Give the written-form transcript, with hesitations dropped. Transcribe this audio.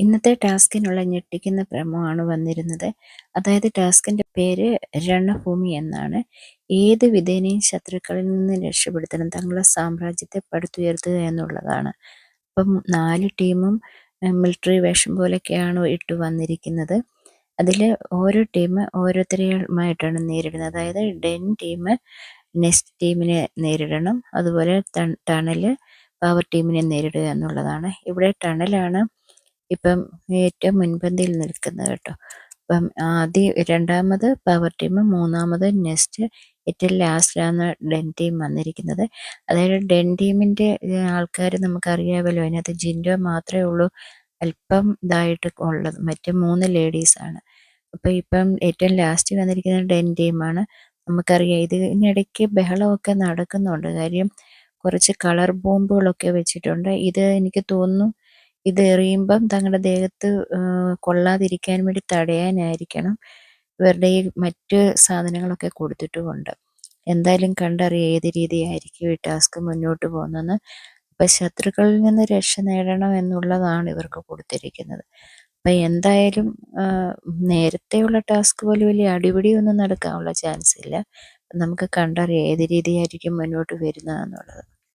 ഇന്നത്തെ ടാസ്കിനുള്ള ഞെട്ടിക്കുന്ന പ്രമോയാണ് വന്നിരുന്നത്. അതായത് ടാസ്കിൻ്റെ പേര് രണഭൂമി എന്നാണ്. ഏത് വിധേനയും ശത്രുക്കളിൽ നിന്ന് രക്ഷപ്പെടുത്തണം, തങ്ങളുടെ സാമ്രാജ്യത്തെ പടുത്തുയർത്തുക എന്നുള്ളതാണ്. അപ്പം 4 ടീമും മിലിറ്ററി വേഷം പോലെയൊക്കെയാണ് ഇട്ട് വന്നിരിക്കുന്നത്. അതിൽ ഓരോ ടീം ഓരോരുത്തരുമായിട്ടാണ് നേരിടുന്നത്. അതായത് ഡെൻ ടീം നെസ്റ്റ് ടീമിനെ നേരിടണം, അതുപോലെ ടണൽ പവർ ടീമിനെ നേരിടുക എന്നുള്ളതാണ്. ഇവിടെ ടണലാണ് ഇപ്പം ഏറ്റവും മുൻപന്തിയിൽ നിൽക്കുന്നത് കേട്ടോ. അപ്പം രണ്ടാമത് പവർ ടീം, മൂന്നാമത് നെസ്റ്റ്, ഏറ്റവും ലാസ്റ്റിലാണ് ഡെൻ ടീം വന്നിരിക്കുന്നത്. അതായത് ഡെൻ ടീമിൻ്റെ ആൾക്കാർ നമുക്കറിയാമല്ലോ, അതിനകത്ത് ജിൻഡോ മാത്രമേ ഉള്ളൂ അല്പം ഇതായിട്ട് ഉള്ളത്, മറ്റ് 3 ലേഡീസാണ്. അപ്പോൾ ഇപ്പം ഏറ്റവും ലാസ്റ്റ് വന്നിരിക്കുന്നത് ഡെൻ ടീമാണ്. നമുക്കറിയാം ഇതിനിടയ്ക്ക് ബഹളമൊക്കെ നടക്കുന്നുണ്ട്. കാര്യം കുറച്ച് കളർ ബോംബുകളൊക്കെ വെച്ചിട്ടുണ്ട്. ഇത് എനിക്ക് തോന്നുന്നു ഇത് എറിയുമ്പം തങ്ങളുടെ ദേഹത്ത് കൊള്ളാതിരിക്കാൻ വേണ്ടി തടയാനായിരിക്കണം ഇവരുടെ ഈ മറ്റ് സാധനങ്ങളൊക്കെ കൊടുത്തിട്ടുമുണ്ട്. എന്തായാലും കണ്ടറിയാം ഏത് രീതിയായിരിക്കും ഈ ടാസ്ക് മുന്നോട്ട് പോകുന്നതെന്ന്. അപ്പം ശത്രുക്കളിൽ നിന്ന് രക്ഷ നേടണം എന്നുള്ളതാണ് ഇവർക്ക് കൊടുത്തിരിക്കുന്നത്. അപ്പം എന്തായാലും നേരത്തെയുള്ള ടാസ്ക് പോലെ വലിയ അടിപിടിയൊന്നും നടക്കാനുള്ള ചാൻസ് ഇല്ല. നമുക്ക് കണ്ടറിയാം ഏത് രീതിയായിരിക്കും മുന്നോട്ട് വരുന്നതെന്നുള്ളത്.